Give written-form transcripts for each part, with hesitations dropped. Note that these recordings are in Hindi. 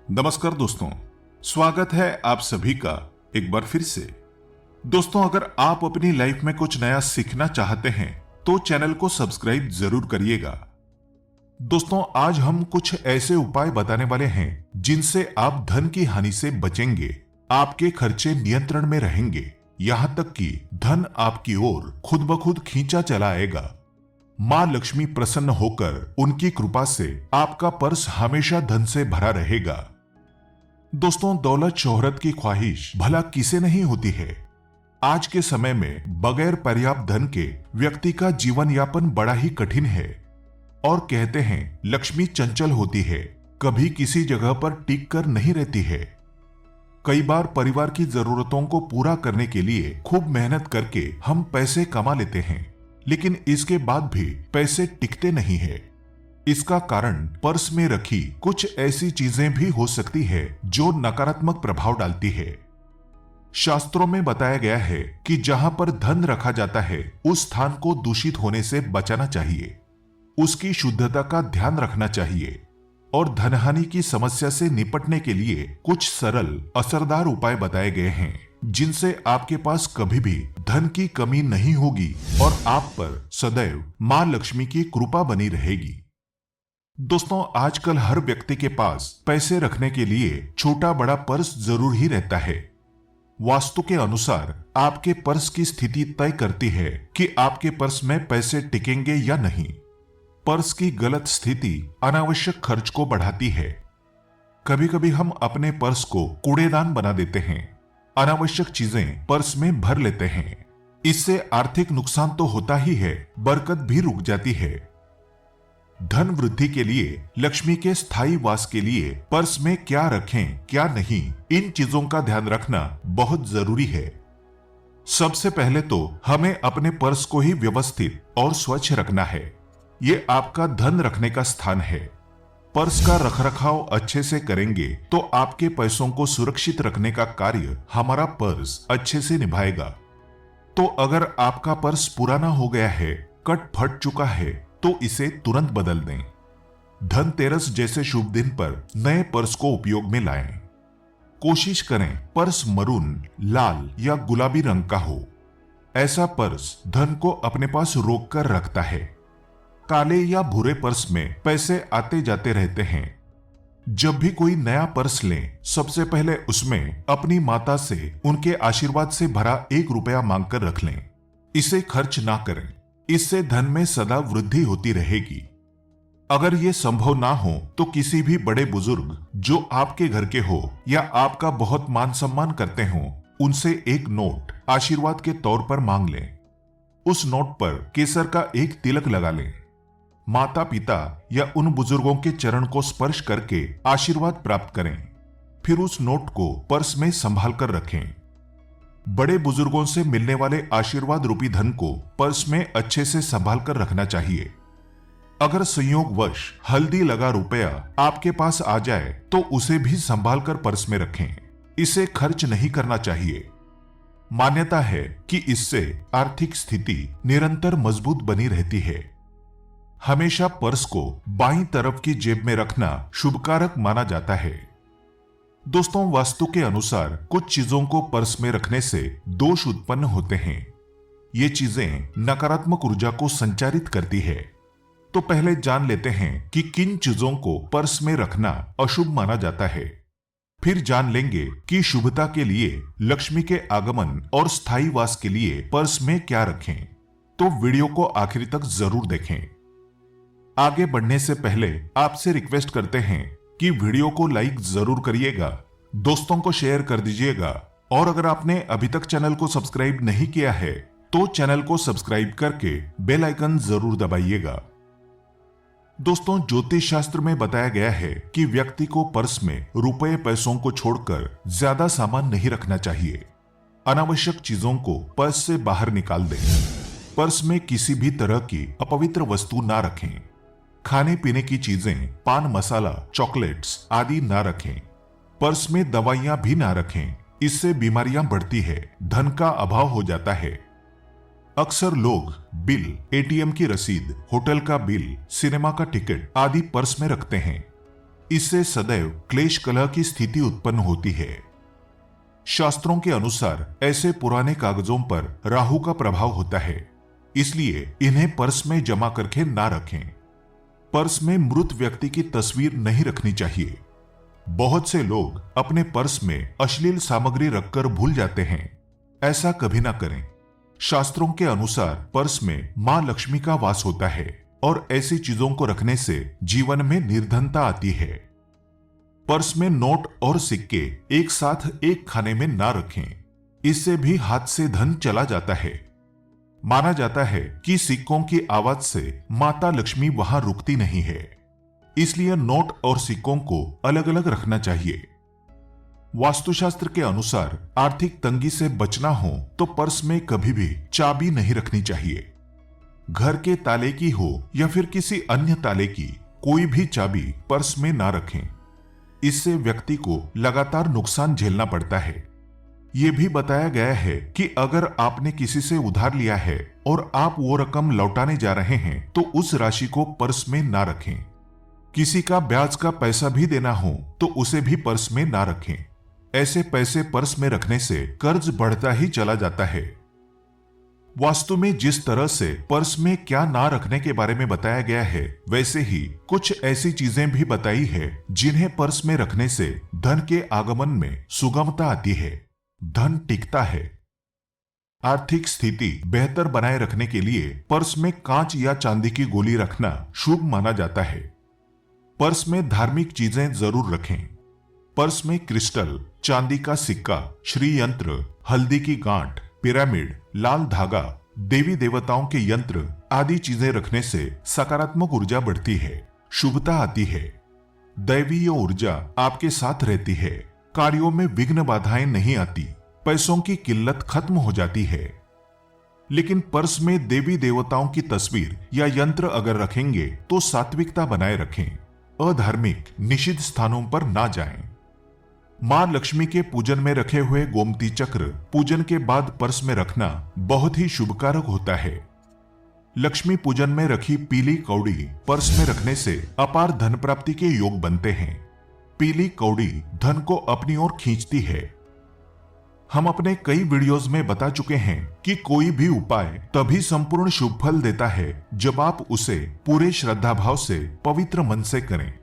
नमस्कार दोस्तों, स्वागत है आप सभी का एक बार फिर से। दोस्तों, अगर आप अपनी लाइफ में कुछ नया सीखना चाहते हैं तो चैनल को सब्सक्राइब जरूर करिएगा। दोस्तों, आज हम कुछ ऐसे उपाय बताने वाले हैं जिनसे आप धन की हानि से बचेंगे, आपके खर्चे नियंत्रण में रहेंगे, यहां तक कि धन आपकी ओर खुद ब खुद खींचा चला आएगा। मां लक्ष्मी प्रसन्न होकर उनकी कृपा से आपका पर्स हमेशा धन से भरा रहेगा। दोस्तों, दौलत शोहरत की ख्वाहिश भला किसे नहीं होती है। आज के समय में बगैर पर्याप्त धन के व्यक्ति का जीवन यापन बड़ा ही कठिन है। और कहते हैं लक्ष्मी चंचल होती है, कभी किसी जगह पर टिक कर नहीं रहती है। कई बार परिवार की जरूरतों को पूरा करने के लिए खूब मेहनत करके हम पैसे कमा लेते हैं, लेकिन इसके बाद भी पैसे टिकते नहीं है। इसका कारण पर्स में रखी कुछ ऐसी चीजें भी हो सकती है जो नकारात्मक प्रभाव डालती है। शास्त्रों में बताया गया है कि जहां पर धन रखा जाता है उस स्थान को दूषित होने से बचाना चाहिए, उसकी शुद्धता का ध्यान रखना चाहिए और धनहानि की समस्या से निपटने के लिए कुछ सरल असरदार उपाय बताए गए हैं जिनसे आपके पास कभी भी धन की कमी नहीं होगी और आप पर सदैव मां लक्ष्मी की कृपा बनी रहेगी। दोस्तों, आजकल हर व्यक्ति के पास पैसे रखने के लिए छोटा बड़ा पर्स जरूर ही रहता है। वास्तु के अनुसार आपके पर्स की स्थिति तय करती है कि आपके पर्स में पैसे टिकेंगे या नहीं। पर्स की गलत स्थिति अनावश्यक खर्च को बढ़ाती है। कभी कभी हम अपने पर्स को कूड़ेदान बना देते हैं, अनावश्यक चीजें पर्स में भर लेते हैं। इससे आर्थिक नुकसान तो होता ही है, बरकत भी रुक जाती है। धन वृद्धि के लिए, लक्ष्मी के स्थायी वास के लिए पर्स में क्या रखें क्या नहीं, इन चीजों का ध्यान रखना बहुत जरूरी है। सबसे पहले तो हमें अपने पर्स को ही व्यवस्थित और स्वच्छ रखना है। ये आपका धन रखने का स्थान है। पर्स का रखरखाव अच्छे से करेंगे तो आपके पैसों को सुरक्षित रखने का कार्य हमारा पर्स अच्छे से निभाएगा। तो अगर आपका पर्स पुराना हो गया है, कट फट चुका है, तो इसे तुरंत बदल दें। धनतेरस जैसे शुभ दिन पर नए पर्स को उपयोग में लाएं। कोशिश करें पर्स मरून, लाल या गुलाबी रंग का हो। ऐसा पर्स धन को अपने पास रोक कर रखता है। काले या भूरे पर्स में पैसे आते जाते रहते हैं। जब भी कोई नया पर्स लें, सबसे पहले उसमें अपनी माता से उनके आशीर्वाद से भरा 1 रुपया मांगकर रख लें। इसे खर्च ना करें, इससे धन में सदा वृद्धि होती रहेगी। अगर यह संभव ना हो तो किसी भी बड़े बुजुर्ग जो आपके घर के हो या आपका बहुत मान सम्मान करते हो, उनसे एक नोट आशीर्वाद के तौर पर मांग लें। उस नोट पर केसर का एक तिलक लगा लें। माता पिता या उन बुजुर्गों के चरण को स्पर्श करके आशीर्वाद प्राप्त करें। फिर उस नोट को पर्स में संभाल कर रखें। बड़े बुजुर्गों से मिलने वाले आशीर्वाद रूपी धन को पर्स में अच्छे से संभाल कर रखना चाहिए। अगर संयोगवश हल्दी लगा रुपया आपके पास आ जाए तो उसे भी संभाल कर पर्स में रखें। इसे खर्च नहीं करना चाहिए। मान्यता है कि इससे आर्थिक स्थिति निरंतर मजबूत बनी रहती है। हमेशा पर्स को बाईं तरफ की जेब में रखना शुभकारक माना जाता है। दोस्तों, वास्तु के अनुसार कुछ चीजों को पर्स में रखने से दोष उत्पन्न होते हैं। ये चीजें नकारात्मक ऊर्जा को संचारित करती है। तो पहले जान लेते हैं कि किन चीजों को पर्स में रखना अशुभ माना जाता है। फिर जान लेंगे कि शुभता के लिए, लक्ष्मी के आगमन और स्थायी वास के लिए पर्स में क्या रखें। तो वीडियो को आखिर तक जरूर देखें। आगे बढ़ने से पहले आपसे रिक्वेस्ट करते हैं कि वीडियो को लाइक जरूर करिएगा, दोस्तों को शेयर कर दीजिएगा और अगर आपने अभी तक चैनल को सब्सक्राइब नहीं किया है तो चैनल को सब्सक्राइब करके बेल आइकन जरूर दबाइएगा। दोस्तों, ज्योतिष शास्त्र में बताया गया है कि व्यक्ति को पर्स में रुपए पैसों को छोड़कर ज्यादा सामान नहीं रखना चाहिए। अनावश्यक चीजों को पर्स से बाहर निकाल दें। पर्स में किसी भी तरह की अपवित्र वस्तु ना रखें। खाने पीने की चीजें, पान मसाला, चॉकलेट्स आदि ना रखें। पर्स में दवाइयां भी ना रखें, इससे बीमारियां बढ़ती है, धन का अभाव हो जाता है। अक्सर लोग बिल, एटीएम की रसीद, होटल का बिल, सिनेमा का टिकट आदि पर्स में रखते हैं। इससे सदैव क्लेश कलह की स्थिति उत्पन्न होती है। शास्त्रों के अनुसार ऐसे पुराने कागजों पर राहु का प्रभाव होता है, इसलिए इन्हें पर्स में जमा करके ना रखें। पर्स में मृत व्यक्ति की तस्वीर नहीं रखनी चाहिए। बहुत से लोग अपने पर्स में अश्लील सामग्री रखकर भूल जाते हैं। ऐसा कभी ना करें। शास्त्रों के अनुसार पर्स में मां लक्ष्मी का वास होता है और ऐसी चीजों को रखने से जीवन में निर्धनता आती है। पर्स में नोट और सिक्के एक साथ एक खाने में ना रखें, इससे भी हाथ से धन चला जाता है। माना जाता है कि सिक्कों की आवाज से माता लक्ष्मी वहां रुकती नहीं है, इसलिए नोट और सिक्कों को अलग अलग रखना चाहिए। वास्तुशास्त्र के अनुसार आर्थिक तंगी से बचना हो तो पर्स में कभी भी चाबी नहीं रखनी चाहिए। घर के ताले की हो या फिर किसी अन्य ताले की कोई भी चाबी पर्स में ना रखें। इससे व्यक्ति को लगातार नुकसान झेलना पड़ता है। यह भी बताया गया है कि अगर आपने किसी से उधार लिया है और आप वो रकम लौटाने जा रहे हैं तो उस राशि को पर्स में ना रखें। किसी का ब्याज का पैसा भी देना हो तो उसे भी पर्स में ना रखें। ऐसे पैसे पर्स में रखने से कर्ज बढ़ता ही चला जाता है। वास्तु में जिस तरह से पर्स में क्या ना रखने के बारे में बताया गया है, वैसे ही कुछ ऐसी चीजें भी बताई है जिन्हें पर्स में रखने से धन के आगमन में सुगमता आती है, धन टिकता है। आर्थिक स्थिति बेहतर बनाए रखने के लिए पर्स में कांच या चांदी की गोली रखना शुभ माना जाता है। पर्स में धार्मिक चीजें जरूर रखें। पर्स में क्रिस्टल, चांदी का सिक्का, श्री यंत्र, हल्दी की गांठ, पिरामिड, लाल धागा, देवी देवताओं के यंत्र आदि चीजें रखने से सकारात्मक ऊर्जा बढ़ती है, शुभता आती है। दैवीय ऊर्जा आपके साथ रहती है। कार्यों में विघ्न बाधाएं नहीं आती, पैसों की किल्लत खत्म हो जाती है। लेकिन पर्स में देवी देवताओं की तस्वीर या यंत्र अगर रखेंगे तो सात्विकता बनाए रखें। अधार्मिक निषिद्ध स्थानों पर ना जाएं। मां लक्ष्मी के पूजन में रखे हुए गोमती चक्र पूजन के बाद पर्स में रखना बहुत ही शुभकारक होता है। लक्ष्मी पूजन में रखी पीली कौड़ी पर्स में रखने से अपार धन प्राप्ति के योग बनते हैं। पीली कौड़ी धन को अपनी ओर खींचती है। हम अपने कई वीडियोस में बता चुके हैं कि कोई भी उपाय तभी संपूर्ण शुभ फल देता है जब आप उसे पूरे श्रद्धा भाव से पवित्र मन से करें।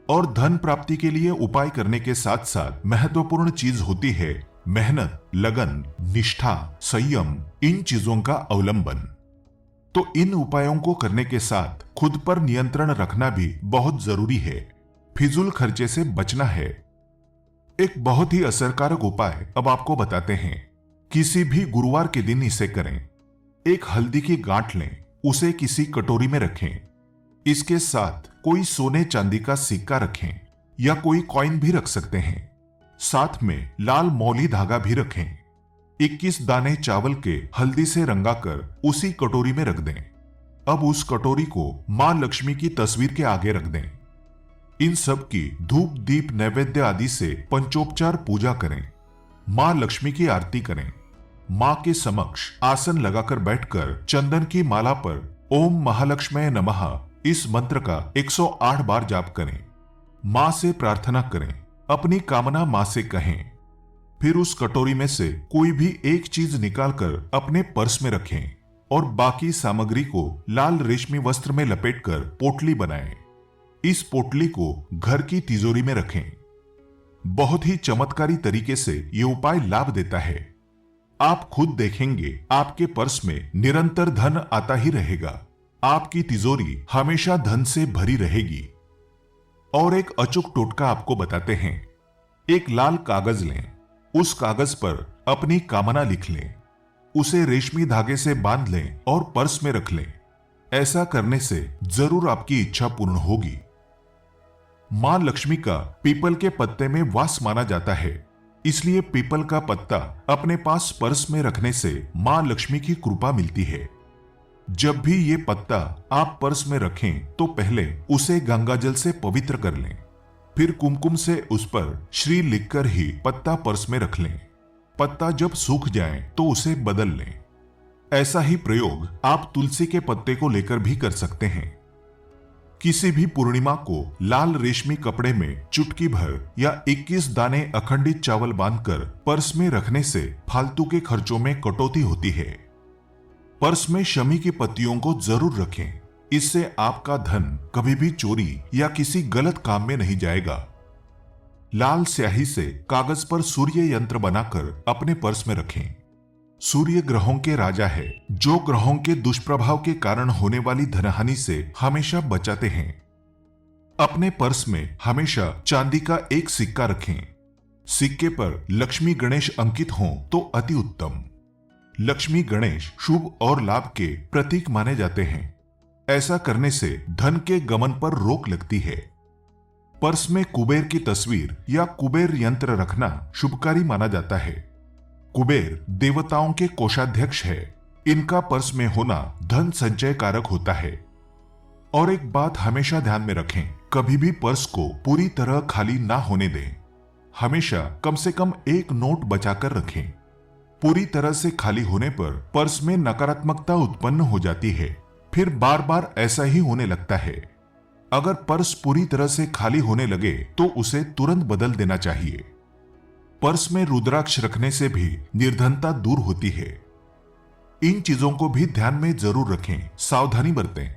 और धन प्राप्ति के लिए उपाय करने के साथ साथ महत्वपूर्ण चीज होती है मेहनत, लगन, निष्ठा, संयम, इन चीजों का अवलंबन। तो इन उपायों को करने के साथ खुद पर नियंत्रण रखना भी बहुत जरूरी है। फिजूल खर्चे से बचना है। एक बहुत ही असरकारक उपाय अब आपको बताते हैं। किसी भी गुरुवार के दिन इसे करें। एक हल्दी की गांठ लें, उसे किसी कटोरी में रखें। इसके साथ कोई सोने चांदी का सिक्का रखें या कोई कॉइन भी रख सकते हैं। साथ में लाल मौली धागा भी रखें। 21 दाने चावल के हल्दी से रंगाकर उसी कटोरी में रख दें। अब उस कटोरी को मां लक्ष्मी की तस्वीर के आगे रख दें। इन सब की धूप, दीप, नैवेद्य आदि से पंचोपचार पूजा करें। मां लक्ष्मी की आरती करें। मां के समक्ष आसन लगाकर बैठकर चंदन की माला पर ओम महालक्ष्मी नमः इस मंत्र का 108 बार जाप करें। मां से प्रार्थना करें, अपनी कामना मां से कहें। फिर उस कटोरी में से कोई भी एक चीज निकालकर अपने पर्स में रखें और बाकी सामग्री को लाल रेशमी वस्त्र में लपेटकर पोटली बनाएं। इस पोटली को घर की तिजोरी में रखें। बहुत ही चमत्कारी तरीके से यह उपाय लाभ देता है। आप खुद देखेंगे आपके पर्स में निरंतर धन आता ही रहेगा। आपकी तिजोरी हमेशा धन से भरी रहेगी। और एक अचूक टोटका आपको बताते हैं। एक लाल कागज लें, उस कागज पर अपनी कामना लिख लें, उसे रेशमी धागे से बांध लें और पर्स में रख लें। ऐसा करने से जरूर आपकी इच्छा पूर्ण होगी। मां लक्ष्मी का पीपल के पत्ते में वास माना जाता है, इसलिए पीपल का पत्ता अपने पास पर्स में रखने से मां लक्ष्मी की कृपा मिलती है। जब भी ये पत्ता आप पर्स में रखें तो पहले उसे गंगाजल से पवित्र कर लें, फिर कुमकुम से उस पर श्री लिखकर ही पत्ता पर्स में रख लें। पत्ता जब सूख जाए तो उसे बदल लें। ऐसा ही प्रयोग आप तुलसी के पत्ते को लेकर भी कर सकते हैं। किसी भी पूर्णिमा को लाल रेशमी कपड़े में चुटकी भर या 21 दाने अखंडित चावल बांधकर पर्स में रखने से फालतू के खर्चों में कटौती होती है। पर्स में शमी की पत्तियों को जरूर रखें, इससे आपका धन कभी भी चोरी या किसी गलत काम में नहीं जाएगा। लाल स्याही से कागज पर सूर्य यंत्र बनाकर अपने पर्स में रखें। सूर्य ग्रहों के राजा है, जो ग्रहों के दुष्प्रभाव के कारण होने वाली धनहानि से हमेशा बचाते हैं। अपने पर्स में हमेशा चांदी का एक सिक्का रखें। सिक्के पर लक्ष्मी गणेश अंकित हों तो अति उत्तम। लक्ष्मी गणेश शुभ और लाभ के प्रतीक माने जाते हैं। ऐसा करने से धन के गमन पर रोक लगती है। पर्स में कुबेर की तस्वीर या कुबेर यंत्र रखना शुभकारी माना जाता है। कुबेर देवताओं के कोषाध्यक्ष है। इनका पर्स में होना धन संचय कारक होता है। और एक बात हमेशा ध्यान में रखें, कभी भी पर्स को पूरी तरह खाली ना होने दें। हमेशा कम से कम एक नोट बचाकर रखें। पूरी तरह से खाली होने पर पर्स में नकारात्मकता उत्पन्न हो जाती है, फिर बार बार ऐसा ही होने लगता है। अगर पर्स पूरी तरह से खाली होने लगे तो उसे तुरंत बदल देना चाहिए। पर्स में रुद्राक्ष रखने से भी निर्धनता दूर होती है। इन चीजों को भी ध्यान में जरूर रखें, सावधानी बरतें।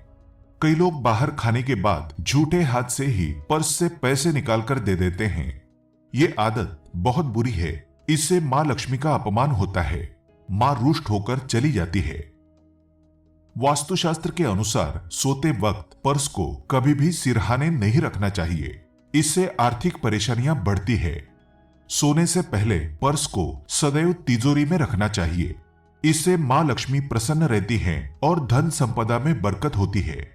कई लोग बाहर खाने के बाद झूठे हाथ से ही पर्स से पैसे निकालकर दे देते हैं। ये आदत बहुत बुरी है। इससे मां लक्ष्मी का अपमान होता है। मां रुष्ट होकर चली जाती है। वास्तुशास्त्र के अनुसार सोते वक्त पर्स को कभी भी सिरहाने नहीं रखना चाहिए। इससे आर्थिक परेशानियां बढ़ती है। सोने से पहले पर्स को सदैव तिजोरी में रखना चाहिए। इससे मां लक्ष्मी प्रसन्न रहती हैं और धन संपदा में बरकत होती है।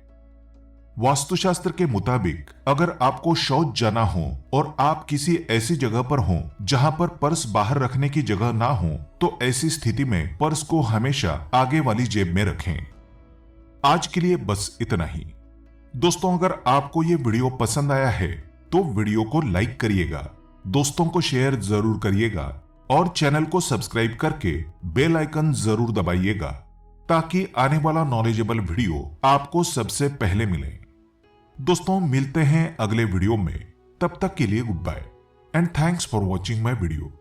वास्तुशास्त्र के मुताबिक अगर आपको शौच जाना हो और आप किसी ऐसी जगह पर हो जहां पर पर्स बाहर रखने की जगह ना हो, तो ऐसी स्थिति में पर्स को हमेशा आगे वाली जेब में रखें। आज के लिए बस इतना ही। दोस्तों, अगर आपको ये वीडियो पसंद आया है तो वीडियो को लाइक करिएगा, दोस्तों को शेयर जरूर करिएगा और चैनल को सब्सक्राइब करके बेल आइकन जरूर दबाइएगा, ताकि आने वाला नॉलेजेबल वीडियो आपको सबसे पहले मिले। दोस्तों, मिलते हैं अगले वीडियो में। तब तक के लिए good bye and thanks for watching my video.